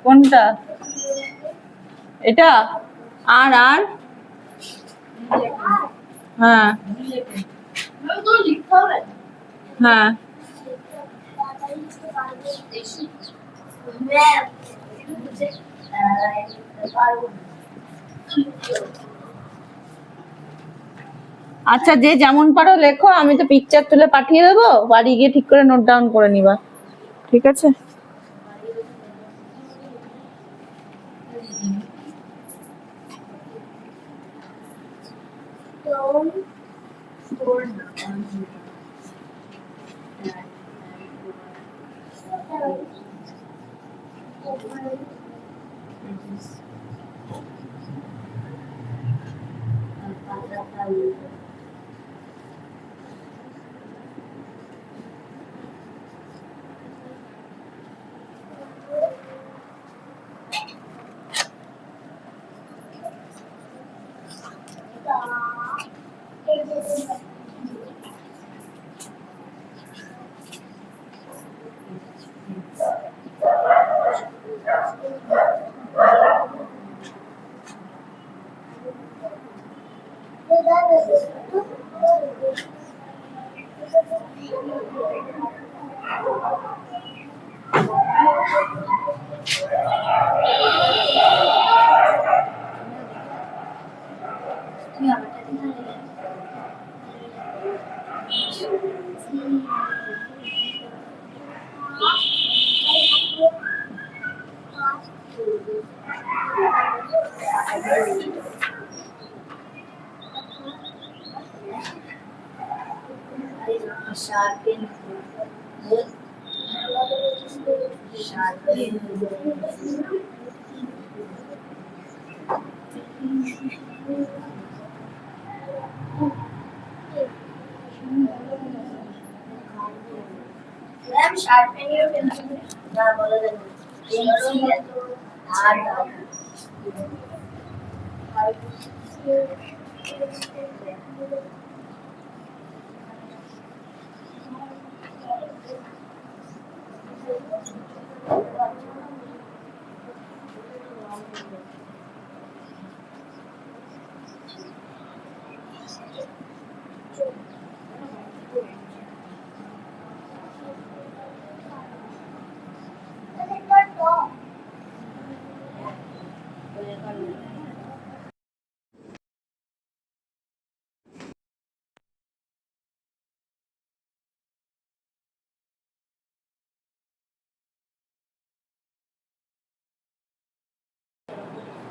কোনটা এটা আর আর হ্যাঁ হ্যাঁ আচ্ছা যে যেমন পারো লেখো, আমি তো পিকচার তুলে পাঠিয়ে দেবো, বাড়ি গিয়ে ঠিক করে নোট ডাউন করে নিবা, ঠিক আছে?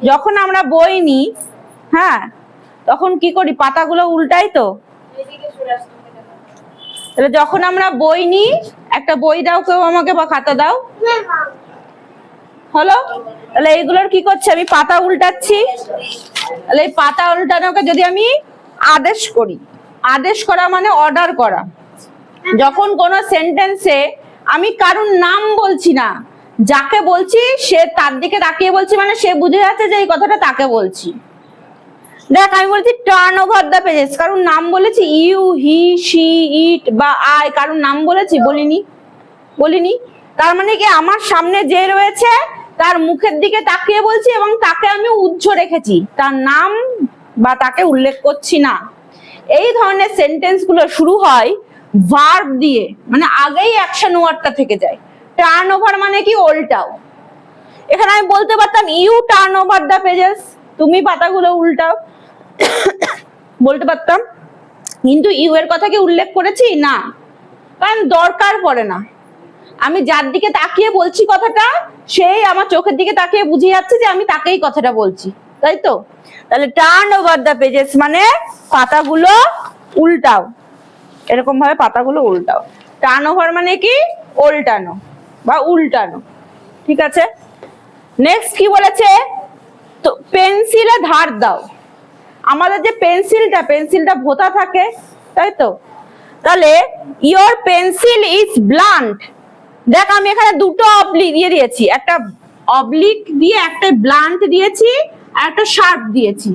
যখন আমরা বই নিই, হ্যাঁ, তখন কি করি, পাতাগুলো উল্টাই তো। তাহলে যখন আমরা বই নিই, একটা বই দাও কেউ আমাকে বা খাতা দাও, হলো? তাহলে এইগুলোর কি করছে, আমি পাতা উল্টাচ্ছি। তাহলে এই পাতা উল্টানোকে যদি আমি আদেশ করি, আদেশ করা মানে অর্ডার করা। যখন কোনো সেন্টেন্সে আমি কারোর নাম বলছি না, যাকে বলছি সে তার দিকে তাকিয়ে বলছি, মানে সে বুঝে যাচ্ছে যে এই কথাটা তাকে বলছি। দেখ আমি বলছি টার্ন ওভার দ্য পেজেস, কারোর নাম বলেছি? ইউ, হি, শি, ইট বা আই, কারোর নাম বলেছি? বলিনি, বলিনি। তার মানে কি আমার সামনে যে রয়েছে তার মুখের দিকে তাকিয়ে বলছি এবং তাকে আমি উজ্জ্ব রেখেছি, তার নাম বা তাকে উল্লেখ করছি না। এই ধরনের সেন্টেন্স গুলো শুরু হয় ভার্ব দিয়ে, মানে আগেই অ্যাকশন ওয়ার্ডটা থেকে যায়। টার্ন ওভার মানে কি উল্টাও। এখানে আমি বলতে পারতাম you turn over the pages, তুমি পাতাগুলো উল্টাও, বলতে পারতাম। কিন্তু ইউ এর কথা কি উল্লেখ করেছি? না, কারণ দরকার পড়ে না। আমি যার দিকে তাকিয়ে বলছি কথাটা, সেই আমার চোখের দিকে তাকিয়ে বুঝে যাচ্ছে যে আমি তাকেই কথাটা বলছি, তাই তো? তাহলে টার্ন ওভার দ্য পেজেস মানে পাতাগুলো উল্টাও, এরকম ভাবে পাতাগুলো উল্টাও। টার্ন ওভার মানে কি উল্টানো বা উল্টানো, ঠিক আছে? নেক্সট কি বলেছে, তো পেন্সিলে ধার দাও। আমাদের যে পেন্সিলটা ভোঁতা থাকে, তাই তো? তাহলে ইওর পেন্সিল ইজ ব্লান্ট, দেখ আমি এখানে দুটো অবলিক দিয়ে দিয়েছি, একটা অবলিক দিয়ে একটা ব্লান্ট দিয়েছি আর একটা শার্প দিয়েছি।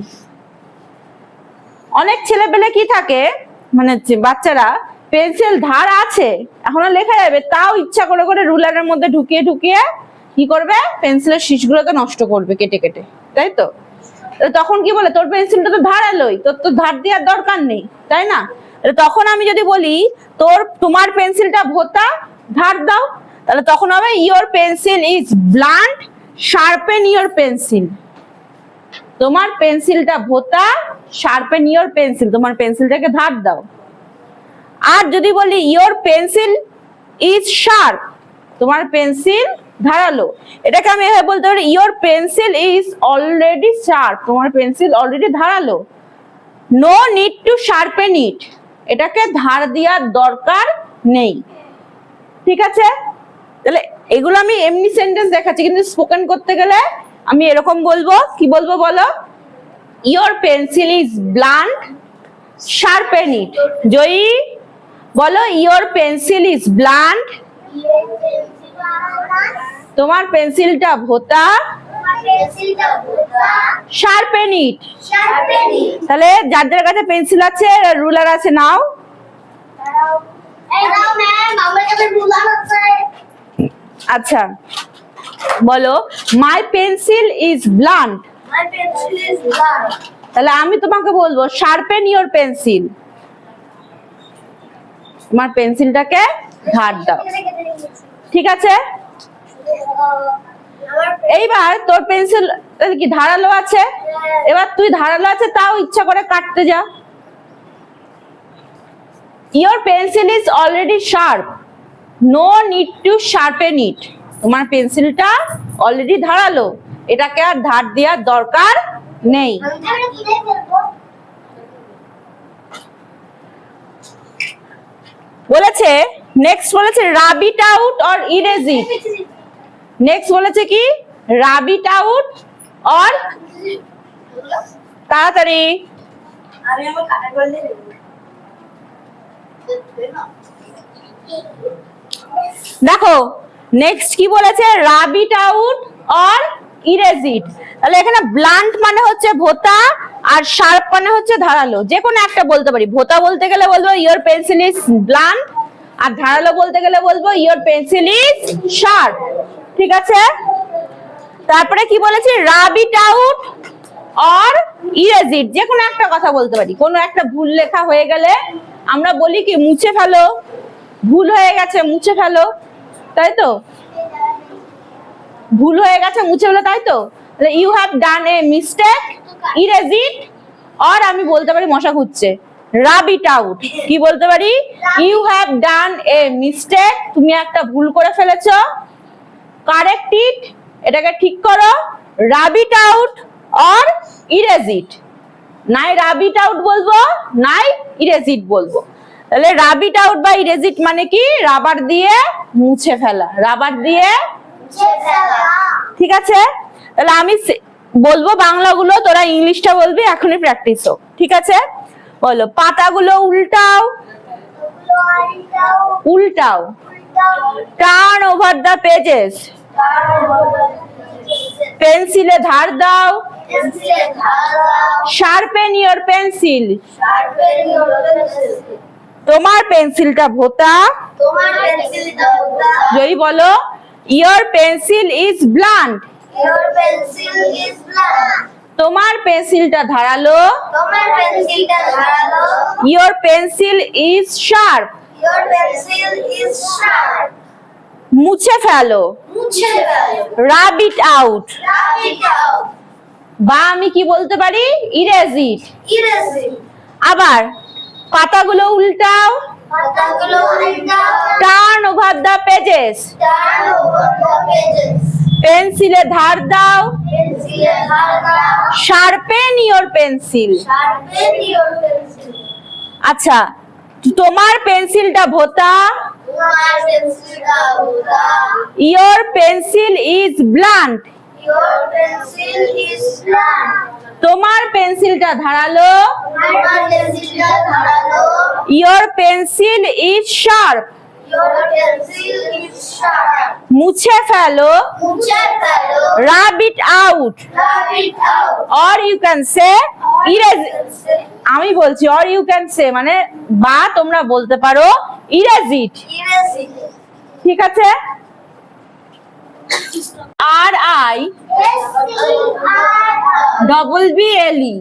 অনেক ছেলেপেলে কি থাকে, মানে বাচ্চারা পেন্সিল ধার আছে এখনো লেখা যাবে, তাও ইচ্ছা করে করে রুলারের মধ্যে ঢুকিয়ে ঢুকিয়ে কি করবে, পেন্সিলের শীষগুলোকে নষ্ট করবে কেটে কেটে, তাই তো? তখন কি বলে, তোর পেন্সিলটা তো ধারালোই, তোর তো ধার দেওয়ার দরকার নেই, তাই না? তখন আমি যদি বলি তোমার পেন্সিলটা ভোঁতা, ধার দাও, তাহলে তখন হবে your pencil is blunt, sharpen your pencil. তোমার পেন্সিলটা ভোঁতা, শার্পেন ইওর পেন্সিল, তোমার পেন্সিলটাকে ধার দাও। আর যদি বলি ইওর পেন্সিল ইজ শার্প, তোমার পেন্সিল ধারালো, এটাকে আমি এভাবে বলতে পারি your pencil is already sharp, তোমার পেন্সিল অলরেডি ধারালো। নো নিড টু শার্পেন ইট, এটাকে ধার দেওয়ার দরকার নেই। ঠিক আছে? তাহলে এগুলো আমি এমনি সেন্টেন্স দেখাচ্ছি, কিন্তু স্পোকেন করতে গেলে আমি এরকম বলবো, কি বলবো বলো? Your pencil is blunt, sharpen it. Joyee বলো, ইওর পেন্সিল ইজ ব্লান্ট, তোমার পেন্সিলটা ভোঁতা, শার্পেন ইট। তাহলে যার যার কাছে পেন্সিল আছে, রুলার আছে, নাও। আচ্ছা বলো, মাই পেন্সিল ইজ ব্লান্ট, তাহলে আমি তোমাকে বলবো শার্পেন ইওর পেন্সিল, তোমার পেন্সিলটাকে ধার দাও। ঠিক আছে? এইবার তোর পেন্সিল কি ধারালো আছে, এবার তুই ধারালো আছে তাও ইচ্ছা করে কাটতে যা। Your pencil is already sharp, no need to sharpen it, তোমার পেন্সিলটা অলরেডি ধারালো, এটাকে আর ধার দেওয়ার দরকার নেই। বলেছে নেক্সট, বলেছে rub it out or erase it. Next বলেছে কি, রাব ইট আউট অর, তাড়াতাড়ি দেখো নেক্সট কি বলেছে, rub it out or erase ইট। তাহলে এখানে ব্লান্ট মানে হচ্ছে ভোঁতা, আর শার্প মানে হচ্ছে ধারালো, যে কোনো একটা বলতে পারি। ভোঁতা বলতে গেলে বলবো ইওর পেন্সিল ইজ ব্লান্ট, আর ধারালো বলতে গেলে বলবো ইওর পেন্সিল ইজ শার্প। ঠিক আছে? তারপরে কি বলেছি, রাব ইট আউট অর ইরেজ ইট, যে কোনো একটা কথা বলতে পারি। কোনো একটা ভুল লেখা হয়ে গেলে আমরা বলি কি, মুছে ফেলো, ভুল হয়ে গেছে মুছে ফেলো, তাই তো? ভুল হয়ে গেছে মুছে ফেলো, তাই তো? You have done a mistake, erase it. আর আমি বলতে পারি মশা খুঁজছে, রাব ইট আউট। কি বলতে পারি, you have done a mistake, তুমি একটা ভুল করে ফেলেছো, কারেক্ট ইট, এটাকে ঠিক করো, রাব ইট আউট অর ইরেজ ইট। নাই রাব ইট আউট বলবো, নাই ইরেজ ইট বলবো। তাহলে রাব ইট আউট বা ইরেজ ইট মানে কি, রাবার দিয়ে মুছে ফেলা, রাবার দিয়ে মুছে ফেলা। ঠিক আছে? তাহলে আমি বলবো বাংলাগুলো, তোরা ইংলিশটা বলবি, এখনই প্র্যাকটিস হোক। ঠিক আছে? বলো, পাতাগুলো উল্টাও, উল্টাও, টার্ন ওভার দ্য পেজেস, পেন্সিলে ধার দাও, শার্পেন ইওর পেন্সিল, তোমার পেন্সিলটা ভোঁতা, জয়ী বলো, ইওর পেন্সিল ইজ ব্লান্ট, তোমার পেন্সিলটা ধারালো, ইওর পেন্সিল ইজ শার্প, মুছে ফেলো, রাব ইট আউট। বা আমি কি বলতে পারি, ইরেজ ইট। আবার পাতাগুলো উল্টাও, টার্ন ওভার দ্য পেজেস, পেন্সিলে ধার দাও, শার্পেন ইওর পেন্সিল। আচ্ছা, তোমার পেন্সিলটা ভোঁতা, ইওর পেন্সিল ইজ ব্লান্ট, তোমার পেন্সিলটা ধারালো। Your pencil is sharp. মুছে ফেলো। Rub it out. Or you can say erase. আমি বলছি or you can say মানে বা তোমরা বলতে পারো erase it. ঠিক আছে? RIBBLE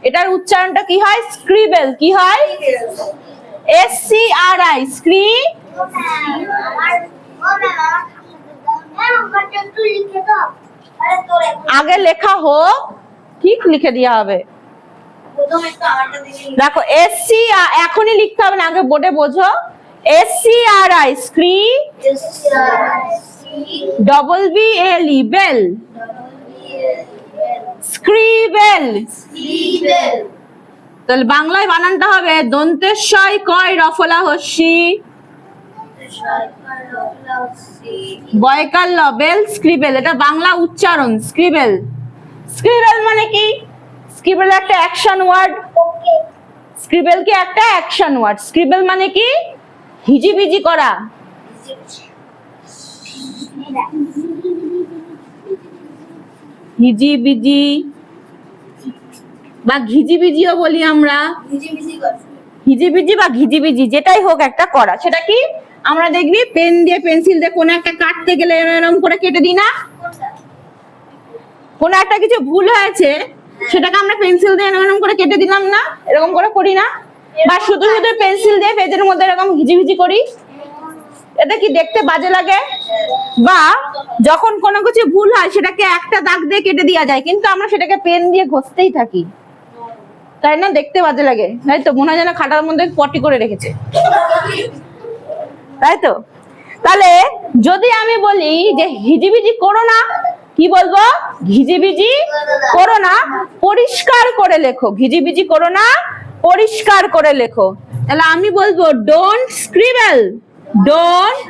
এটার উচ্চারণটা কি হয়? স্ক্রিবেল। কি হয়? SCRI স্ক্রি। আগে লেখা হোক, ঠিক লিখে দেওয়া হবে। দেখো SC এখনই লিখতে হবে না, আগে বোর্ডে বোঝো। SCRI স্ক্রি, BBLE বেল, স্ক্রিবেল। তাহলে বাংলায় বানানটা হবে দন্তেশ্বয় কয় রফলা হস্যি বয়কাল বেল স্ক্রিবেল। এটা বাংলা উচ্চারণ স্ক্রিবেল। স্ক্রিবেল মানে কি? স্ক্রিবেল একটা অ্যাকশন ওয়ার্ড। স্ক্রিবেল কি একটা অ্যাকশন ওয়ার্ড। স্ক্রিবেল মানে কি? হিজিবিজি করা। হিজিবিজি বা ঘিজিবিজিও বলি আমরা। হিজিবিজি বা ঘিজিবিজি যেটাই হোক একটা করা। সেটা কি? আমরা দেখবি পেন দিয়ে পেন্সিল দিয়ে কোন একটা কাটতে গেলে এরকম করে কেটে দিই না? কোন একটা কিছু ভুল হয়েছে সেটাকে আমরা পেন্সিল দিয়ে এরকম করে কেটে দিলাম না? এরকম করে করি না? বা শুধু শুধু পেন্সিল দিয়ে পেজের মধ্যে এরকম ঘিজিবিজি করি। এটা কি দেখতে বাজে লাগে? বা যখন কোনো কিছু ভুল হয় সেটাকে একটা দাগ দিয়ে কেটে দেওয়া যায়, কিন্তু আমরা সেটাকে পেন দিয়ে ঘষতেই থাকি, তাই না? দেখতে বাজে লাগে, তাই তো? মনে হয় যেন খাতার মধ্যে পটি করে রেখেছে, তাই তো? তাহলে যদি আমি বলি যে হিজিবিজি করো না, কি বলবো? ঘিজিবিজি করো না, পরিষ্কার করে লেখো। ঘিজিবিজি করো না, পরিষ্কার করে লেখো। তাহলে আমি বলবো don't scribble. Don't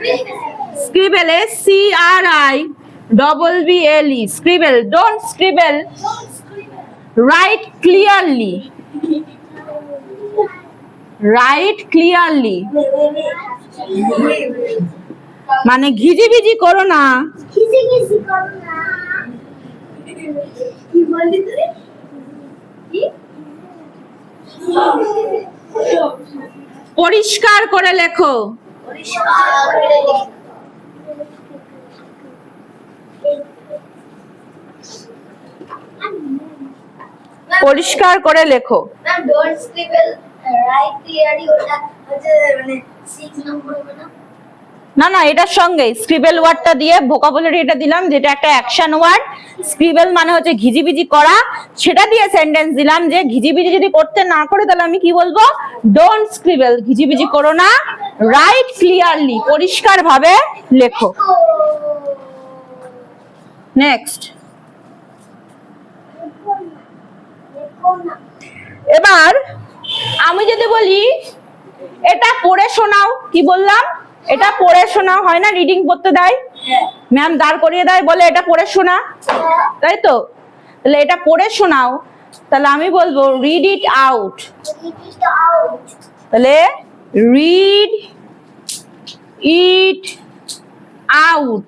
scribble, SCRIBBLE scribble. Don't scribble. Write clearly. Write clearly মানে ঘিজিবিজি করো না। পরিষ্কার করে লেখো। পরিষ্কার করে লেখো। না না, এটার সঙ্গে স্ক্রিবেল ওয়ার্ডটা দিয়ে ভোকাবুলারি এটা দিলাম, যেটা একটা অ্যাকশন ওয়ার্ড। স্ক্রিবেল মানে হচ্ছে ঘিজিবিজি করা, সেটা দিয়ে সেন্টেন্স দিলাম যে ঘিজিবিজি যদি করতে না করে তাহলে আমি কি বলবো? ডোন্ট স্ক্রিবেল, ঘিজিবিজি করো না। রাইট ক্লিয়ারলি, পরিষ্কার ভাবে লেখো। নেক্সট, এবার আমি যদি বলি এটা পড়ে শোনাও, কি বললাম? এটা পড়ে শোনাও, হয় না? রিডিং পড়তে দেয়, ম্যাম দাঁড় করিয়ে দেয়, বলে এটা পড়ে শোনা, তাই তো? তাহলে এটা পড়ে শোনাও, তাহলে আমি বলবো রিড ইট আউট। তাহলে রিড ইট আউট,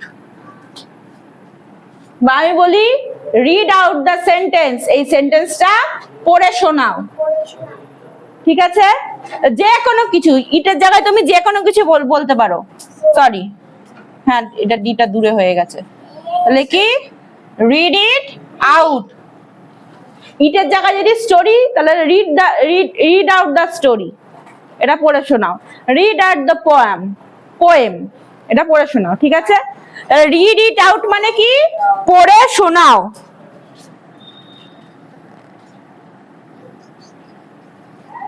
বা আমি বলি রিড আউট দ্য সেন্টেন্স, এই সেন্টেন্সটা পড়ে শোনাও। ঠিক আছে? যে কোনো কিছু, ইটের জায়গায় তুমি যে কোনো কিছু বলতে পারো। সরি, হ্যাঁ এটা ডিটা দূরে হয়ে গেছে। তাহলে কি? Read it out. ইটের জায়গায় যদি স্টোরি, তাহলে রিড আউট দ্য স্টোরি, এটা পড়ে শোনাও। Read out the poem, poem, এটা পড়ে শোনাও। ঠিক আছে? রিড ইট আউট মানে কি? পড়ে শোনাও।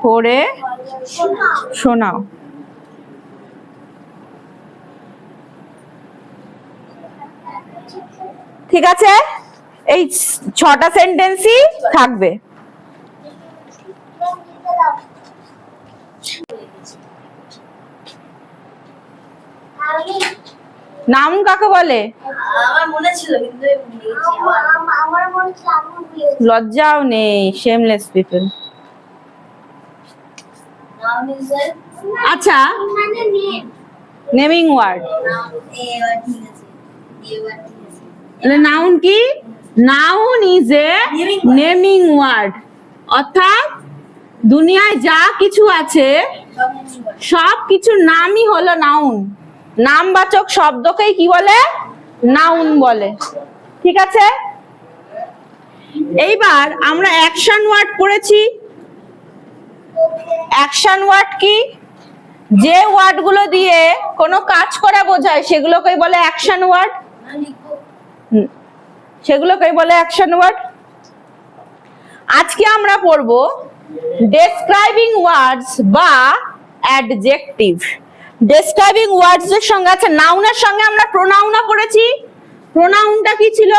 পড়ে শোনাও। ঠিক আছে? এই 6টা সেন্টেন্সই থাকবে। নাউন কাকে বলে? আমার মনে ছিল কিন্তু আমার মনে ছিল আমি ভুলে গেছি। লজ্জাও নেই, শেমলেস পিপল। নাউন ইজ আচ্ছা, মানে নেম। Naming word. এবার ঠিক আছে, এবার ঠিক আছে। তাহলে নাউন কি? Noun is a naming word, অর্থাৎ দুনিয়ায় যা কিছু আছে সব কিছুর নামই হলো নাউন। নামবাচক শব্দকেই কি বলে? নাউন বলে। ঠিক আছে, এইবার আমরা অ্যাকশন ওয়ার্ড পড়েছি। অ্যাকশন ওয়ার্ড কি? যে ওয়ার্ডগুলো দিয়ে কোনো কাজ করা বোঝায় সেগুলোকেই বলে অ্যাকশন ওয়ার্ড। সেগুলোকেই বলে অ্যাকশন ওয়ার্ড। আজকে আমরা পড়ব ডেসক্রাইবিং ওয়ার্ডস বা অ্যাডজেক্টিভ। ডেসক্রাইবিং ওয়ার্ডস এর সঙ্গে আছে নাউনের সঙ্গে আমরা প্রোনাউনও পড়েছি। প্রোনাউনটা কি ছিল?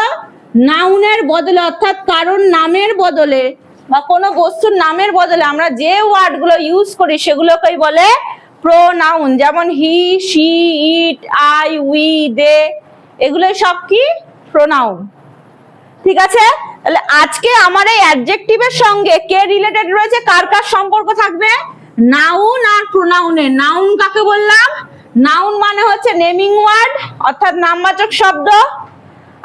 নাউনের বদলে, অর্থাৎ কারণ নামের বদলে বা কোনো বস্তুর নামের বদলে আমরা যে ওয়ার্ডগুলো ইউজ করি সেগুলোকেই বলে প্রোনাউন। যেমন হি, শি, ইট, আই, উই, দে, এগুলো সব কি? প্রোনাউন। ঠিক আছে, তাহলে আজকে আমার এই অ্যাডজেক্টিভের সঙ্গে কে রিলেটেড রয়েছে, কার কার সম্পর্ক থাকবে? নাউন আর প্রোনাউনের। নাউন কাকে বললাম? নাউন মানে হচ্ছে নেমিং ওয়ার্ড, অর্থাৎ নামবাচক শব্দ।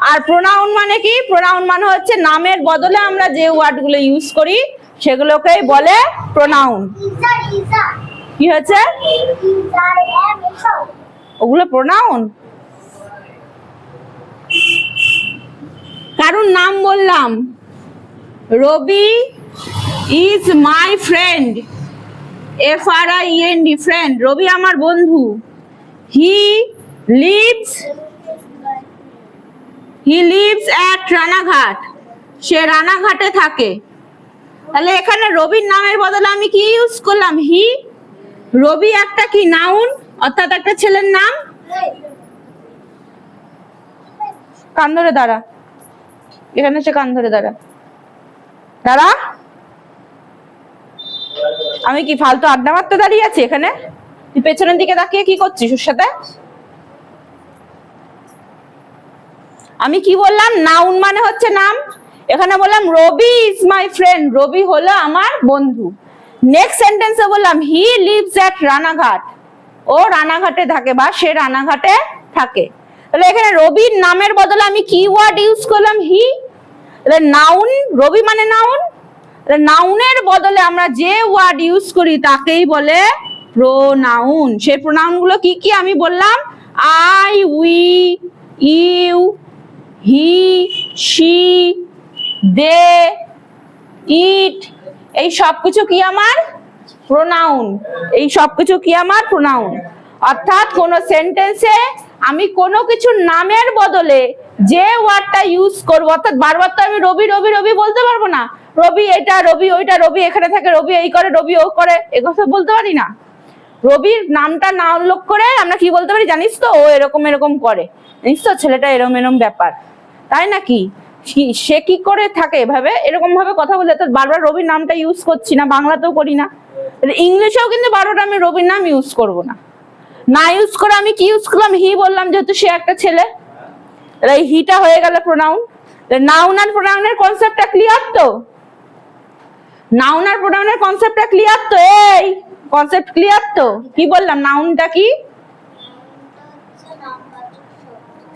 আর প্রোনাউন মানে কি? প্রোনাউন মানে হচ্ছে নামের বদলে আমরা যে ওয়ার্ডগুলো ইউজ করি সেগুলোকেই বলে প্রোনাউন। কি হয়েছে? ওগুলো প্রোনাউন। কারণ নাম বললাম, Rabi is my friend, FRIEND, friend. Rabi আমার বন্ধু। হি লিভস অ্যাট রানাঘাট, সে রানাঘাটে থাকে। তাহলে এখানে রবির নামের বদলে আমি কি ইউজ করলাম? হি। রবি একটা কি? নাউন, অর্থাৎ একটা ছেলের নাম। কান ধরে দাঁড়া, এখানে সে কান ধরে দাঁড়া, দাঁড়া। আমি কি ফালতু আড্ডা মারতে দাঁড়িয়ে আছি এখানে? তুই পেছনের দিকে তাকিয়ে কি করছিস ওর সাথে? আমি কি বললাম? নাউন মানে হচ্ছে নাম। এখানে বললাম রবি ইজ মাই ফ্রেন্ড, রবি হলো আমার বন্ধু। নেক্সট সেন্টেন্সে বললাম হি লিভস অ্যাট রানাঘাট, ও রানাঘাটে থাকে বা সে রানাঘাটে থাকে। তাহলে এখানে রবির নামের বদলে আমি কি ওয়ার্ড ইউজ করলাম? হি। তাহলে নাউন, রবি মানে নাউন। নাউনের বদলে আমরা যে ওয়ার্ড ইউজ করি তাকেই বলে প্রোনাউন। সেই প্রোনাউন গুলো কি কি আমি বললাম? I, we, you, he, she, they, it, এই সবকিছু কি আমার? প্রোনাউন। এই সবকিছু কি আমার? প্রোনাউন। অর্থাৎ কোন সেন্টেন্সে আমি কোনো কিছুর নামের বদলে যে ওয়ার্ডটা ইউজ করব, অর্থাৎ বারবার তো আমি রবি রবি রবি বলতে পারবো না। রবি এটা, রবি ওইটা, রবি এখানে থাকে, রবি এই করে, রবি ও করে, এগুলো বলতে পারি না। রবির নামটা না উল্লেখ করে আমরা কি বলতে পারি জানিস তো? ও এরকম এরকম করে, জানিস তো ছেলেটা এরকম এরকম ব্যাপার, তাই নাকি? সে কি করে থাকে এভাবে, এরকম ভাবে কথা বলে। তো বারবার রবির নামটা ইউজ করছি না, বাংলাতেও করি না, ইংলিশেও কিন্তু বারবার আমি রবির নাম ইউজ করব না। না ইউজ করে আমি কি ইউজ করলাম? হি বললাম, যেহেতু সে একটা ছেলে। এই হিটা হয়ে গেল প্রোনাউন। নাউন আর প্রোনাউনের কনসেপ্টটা ক্লিয়ার তো? নাউন আর প্রোনাউনের কনসেপ্টটা ক্লিয়ার তো? এই কনসেপ্ট ক্লিয়ার তো? কি বললাম? নাউনটা কি?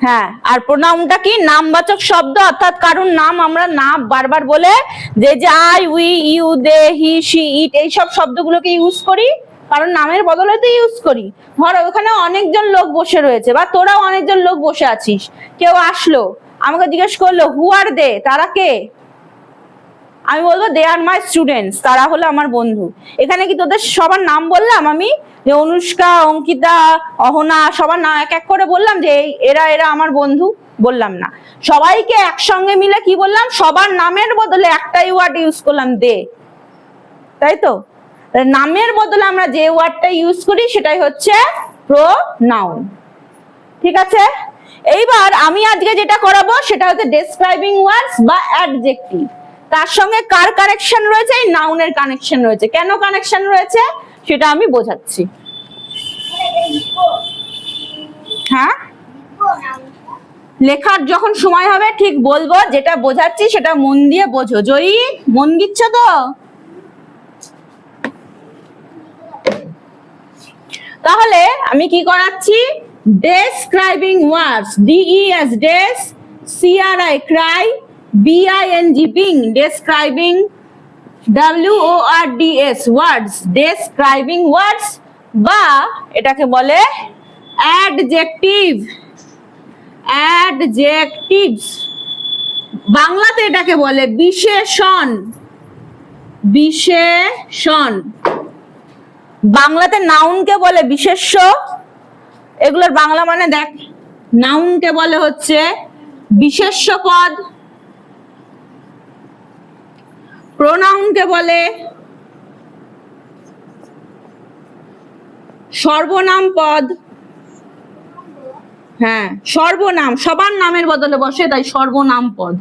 হ্যাঁ, আর প্রোনাউনটা কি? নামবাচক শব্দ, অর্থাৎ কারণ নাম আমরা নাম বারবার বলে যে I, we, you, they, he, she, it, এই সব শব্দগুলোকে ইউজ করি কারণ নামের বদলে তো ইউজ করি। ধরো ওখানে অনেকজন লোক বসে রয়েছে বা তোরাও অনেকজন লোক বসে আছিস, কেউ আসলো আমাকে জিজ্ঞেস করলো হু আর দে, তারা কে? আমি বলবো দে আর মাই স্টুডেন্টস, তারা হলো আমার বন্ধু। এখানে কি তোদের সবার নাম বললাম আমি? যে অনুষ্কা, অঙ্কিতা, অহনা, সবার নাম এক এক করে বললাম যে এরা এরা আমার বন্ধু? বললাম না। সবাইকে একসঙ্গে মিলে কি বললাম? সবার নামের বদলে একটাই ওয়ার্ড ইউজ করলাম, দে। তাই তো? নামের বদলে আমরা যে ওয়ার্ডটা ইউজ করি সেটাই হচ্ছে প্রোনাউন। ঠিক আছে, এইবার আমি আজকে যেটা করাবো সেটা হচ্ছে ডেসক্রাইবিং ওয়ার্ডস বা অ্যাডজেক্টিভ। তার সঙ্গে কার কানেকশন রয়েছে? এই নাউনের কানেকশন রয়েছে। কেন কানেকশন রয়েছে সেটা আমি বোঝাচ্ছি। হ্যাঁ, লেখার যখন সময় হবে ঠিক বলবো, যেটা বোঝাচ্ছি সেটা মন দিয়ে বোঝো। জয়ী, মন দিচ্ছ তো? তাহলে আমি কি করাচ্ছি? ডেসক্রাইবিং ওয়ার্ডস, DES ডেস, CRI Cry, BING being, describing, WORDS ওয়ার্ডস, ডেসক্রাইবিং ওয়ার্ডস, বা এটাকে বলে অ্যাডজেক্টিভ, অ্যাডজেক্টিভস। বাংলাতে এটাকে বলে বিশেষণ, বিশেষণ। বাংলাতে নাউনকে বলে বিশেষ্য, এগুলোর বাংলা মানে দেখ, নাউনকে বলে হচ্ছে বিশেষ্য পদ, প্রোনাউনকে বলে সর্বনাম পদ। হ্যাঁ, সর্বনাম সবার নামের বদলে বসে, তাই সর্বনাম পদ।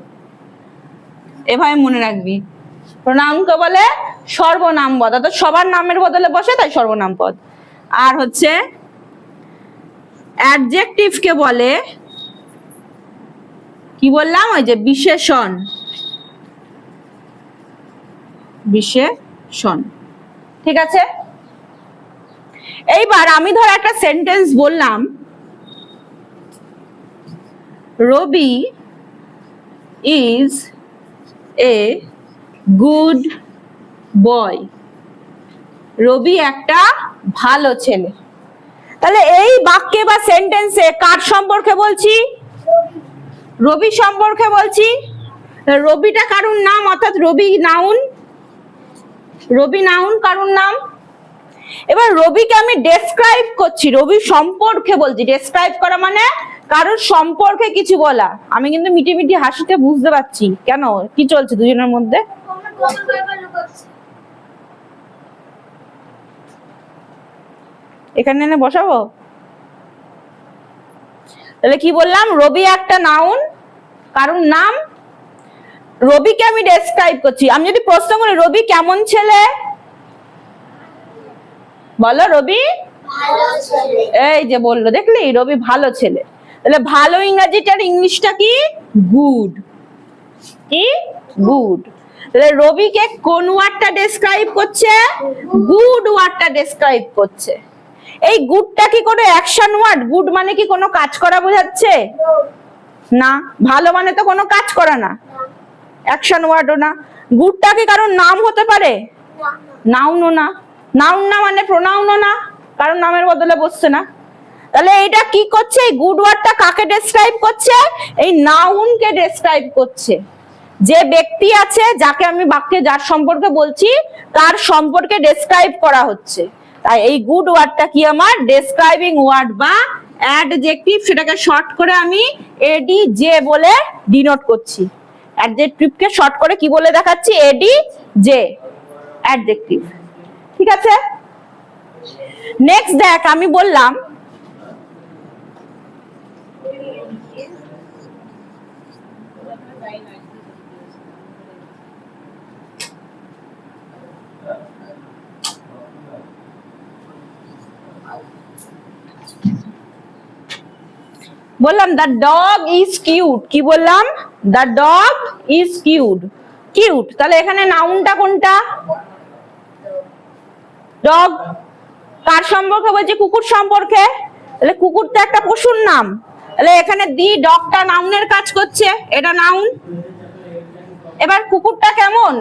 এভাবে মনে রাখবি, প্রোনাউনকে বলে সর্বনাম পদ, অর্থাৎ সবার নামের বদলে বসে, তাই সর্বনাম পদ। আর হচ্ছে অ্যাডজেক্টিভকে বলে কি বললাম? ওই যে বিশেষণ, বিশেষণ। ঠিক আছে, এইবার আমি ধর একটা সেন্টেন্স বললাম, Rabi is a good boy. রবি একটা ভালো ছেলে। তাহলে এই বাক্যে বা সেন্টেন্সে কার সম্পর্কে বলছি? রবি সম্পর্কে বলছি। রবিটা কারুর নাম, অর্থাৎ রবি নাউন, রবি নাউন কারুর নাম। এবার রবিকে আমি ডেসক্রাইব করছি, রবি সম্পর্কে বলছি। ডেসক্রাইব করা মানে কারোর সম্পর্কে কিছু বলা। আমি কিন্তু মিটি মিটি হাসিতে বুঝতে পারছি কেন, কি চলছে দুজনের মধ্যে। এখানে এনে বসাবো। তাহলে কি বললাম? রবি একটা নাউন, কারণ নাম। রবিকে আমি ডেসক্রাইব করছি। আমি যদি প্রশ্ন করি রবি কেমন ছেলে, বলো রবি ভালো ছেলে। এই যে বললো, দেখলি রবি ভালো ছেলে। তাহলে ভালো ইংরেজিটার ইংলিশটা কি? গুড। কি? গুড। তাহলে রবিকে কোন ওয়ার্ডটা ডেসক্রাইব করছে? গুড ওয়ার্ডটা ডেসক্রাইব করছে। এই গুডটা কি কোনো অ্যাকশন ওয়ার্ড? গুড মানে কি কোনো কাজ করা বোঝাচ্ছে? না। ভালো মানে তো কোনো কাজ করা না, অ্যাকশন ওয়ার্ডও না। গুডটা কি কারণ নাম হতে পারে? নাউনও না। নাউন না মানে প্রোনাউনও না, কারণ নামের বদলে বসছে না। তাহলে এটা কি করছে? এই গুড ওয়ার্ডটা কাকে ডেসক্রাইব করছে? এই নাউনকে ডেসক্রাইব করছে। যে ব্যক্তি আছে, যাকে আমি বাক্যে যার সম্পর্কে বলছি, তার সম্পর্কে ডেসক্রাইব করা হচ্ছে। তাই এই গুড ওয়ার্ডটা কি আমার? ডেসক্রাইবিং ওয়ার্ড বা অ্যাডজেক্টিভ। সেটাকে শর্ট করে আমি ADJ বলে ডিনোট করছি। অ্যাডজেক্টিভকে শর্ট করে কি বলে দেখাচ্ছি? ADJ, adjective. ঠিক আছে, নেক্সট দেখ, আমি বললাম দ্য ডগ ইজ কিউট। কি বললাম? The dog is cute. Cute, তাহলে এখানে নাউনটা কোনটা? ডগ। কার সম্পর্কে বলছি? কুকুর সম্পর্কে। তাহলে কুকুর তো একটা পশুর নাম, তাহলে এখানে দি ডগটা নাউনের কাজ করছে, এটা নাউন। এবার কুকুরটা কেমন?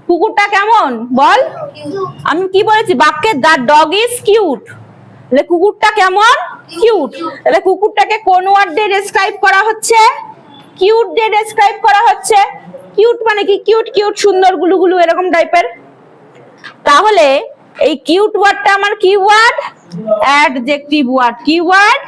কুকুরটা কেমন বল? আমি কি বলেছি বাক্যে? The dog is cute. তাহলে কুকুরটা কেমন? কিউট। তাহলে কুকুরটাকে কোন ওয়ার্ড দিয়ে ডেসক্রাইব করা হচ্ছে? কিউট দিয়ে ডেসক্রাইব করা হচ্ছে। কিউট মানে কি? কিউট কিউট, সুন্দর, গুলুগুলু, এরকম টাইপের। তাহলে এই কিউট ওয়ার্ডটা আমার কি ওয়ার্ড? Adjective word. কি ওয়ার্ড?